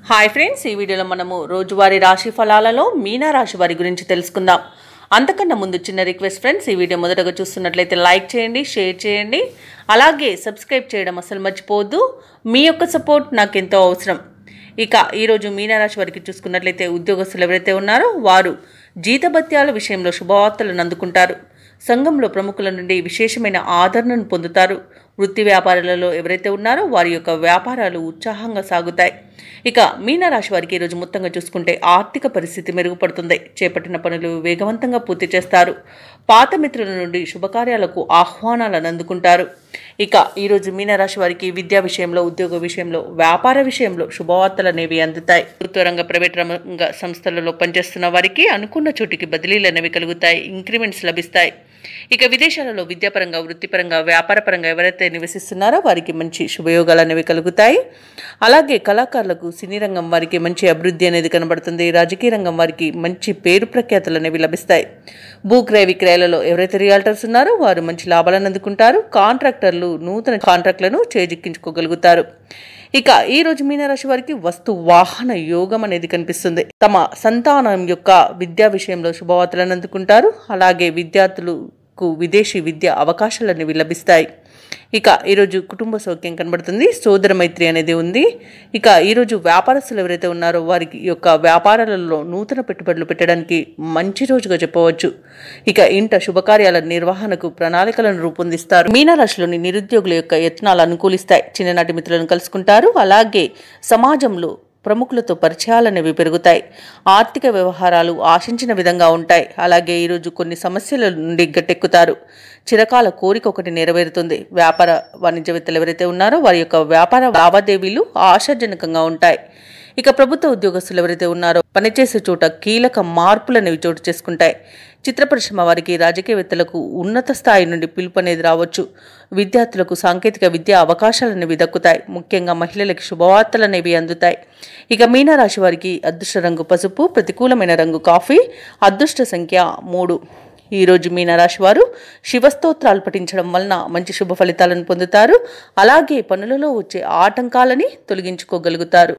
Hi friends, ఈ వీడియోలో మనము రోజువారీ రాశి ఫలాలలో మీనా రాశి వారి గురించి తెలుసుకుందాం. అంతకన్నా ముందు చిన్న రిక్వెస్ట్ ఫ్రెండ్స్, ఈ వీడియో మొదటగా చూస్తున్నట్లయితే లైక్ చేయండి, షేర్ చేయండి, అలాగే సబ్స్క్రైబ్ చేయడం అసలు మర్చిపోవద్దు. మీ యొక్క సపోర్ట్ నాకు ఎంతో అవసరం. ఇక ఈరోజు మీనా రాశి వారికి చూసుకున్నట్లయితే ఉద్యోగస్తులు ఎవరైతే ఉన్నారో వారు జీతభత్యాల విషయంలో శుభవార్తలను అందుకుంటారు. సంఘంలో ప్రముఖుల నుండి విశేషమైన ఆదరణను పొందుతారు. వృత్తి వ్యాపారాలలో ఎవరైతే ఉన్నారో వారి యొక్క వ్యాపారాలు ఉత్సాహంగా సాగుతాయి. ఇక మీనరాశి వారికి ఈరోజు మొత్తంగా చూసుకుంటే ఆర్థిక పరిస్థితి మెరుగుపడుతుంది. చేపట్టిన పనులు వేగవంతంగా పూర్తి చేస్తారు. పాత మిత్రుల నుండి శుభకార్యాలకు ఆహ్వానాలను అందుకుంటారు. ఇక ఈరోజు మీనరాశి వారికి విద్యా విషయంలో, ఉద్యోగ విషయంలో, వ్యాపార విషయంలో శుభవార్తలు అనేవి అందుతాయి. ప్రభుత్వ రంగ, ప్రైవేట్ రంగ సంస్థలలో పనిచేస్తున్న వారికి అనుకున్న చోటికి బదిలీలు అనేవి కలుగుతాయి. ఇంక్రిమెంట్స్ లభిస్తాయి. ఇక విదేశాలలో విద్యాపరంగా, వృత్తిపరంగా, వ్యాపారపరంగా ఎవరైతే నివసిస్తున్నారో వారికి మంచి శుభయోగాలు అనేవి కలుగుతాయి. అలాగే కళాకారులకు, సినీ రంగం వారికి మంచి అభివృద్ధి అనేది కనబడుతుంది. రాజకీయ రంగం వారికి మంచి పేరు ప్రఖ్యాతులు అనేవి లభిస్తాయి. భూక్రయ విక్రయాలలో ఎవరైతే రియాల్టర్స్ ఉన్నారో వారు మంచి లాభాలను అందుకుంటారు. కాంట్రాక్టర్లు నూతన కాంట్రాక్టులను చేజిక్కించుకోగలుగుతారు. ఇక ఈ రోజు మీనరాశి వారికి వస్తు వాహన యోగం అనేది కనిపిస్తుంది. తమ సంతానం యొక్క విద్యా విషయంలో శుభవార్తలను అందుకుంటారు. అలాగే విద్యార్థులకు విదేశీ విద్య అవకాశాలు అనేవి లభిస్తాయి. ఇక ఈరోజు కుటుంబ సౌఖ్యం కనబడుతుంది. సోదర మైత్రి అనేది ఉంది. ఇక ఈరోజు వ్యాపారస్తులు ఎవరైతే ఉన్నారో వారికి యొక్క వ్యాపారాలలో నూతన పెట్టుబడులు పెట్టడానికి మంచి రోజుగా చెప్పవచ్చు. ఇక ఇంట శుభకార్యాల నిర్వహణకు ప్రణాళికలను రూపొందిస్తారు. మీనరాశిలోని నిరుద్యోగుల యొక్క యత్నాలు అనుకూలిస్తాయి. చిన్ననాటి మిత్రులను కలుసుకుంటారు. అలాగే సమాజంలో ప్రముఖులతో పరిచయాలు అనేవి పెరుగుతాయి. ఆర్థిక వ్యవహారాలు ఆశించిన విధంగా ఉంటాయి. అలాగే ఈరోజు కొన్ని సమస్యల నుండి గట్టెక్కుతారు. చిరకాల కోరిక ఒకటి నెరవేరుతుంది. వ్యాపార వాణిజ్యవేత్తలు ఎవరైతే ఉన్నారో వారి యొక్క వ్యాపార లావాదేవీలు ఆశాజనకంగా ఉంటాయి. ఇక ప్రభుత్వ ఉద్యోగస్తులు ఎవరైతే ఉన్నారో పనిచేసే చోట కీలక మార్పులు అనేవి చోటు చేసుకుంటాయి. చిత్ర పరిశ్రమ వారికి, రాజకీయవేత్తలకు ఉన్నత స్థాయి నుండి పిలుపు అనేది రావచ్చు. విద్యార్థులకు సాంకేతిక విద్యా అవకాశాలు అనేవి దక్కుతాయి. ముఖ్యంగా మహిళలకు శుభవార్తలు అనేవి అందుతాయి. ఇక మీనరాశి వారికి అదృష్ట రంగు పసుపు, ప్రతికూలమైన రంగు కాఫీ, అదృష్ట సంఖ్య 3. ఈరోజు మీనరాశి వారు శివస్తోత్రాలు పఠించడం వలన మంచి శుభ ఫలితాలను పొందుతారు. అలాగే పనులలో వచ్చే ఆటంకాలని తొలగించుకోగలుగుతారు.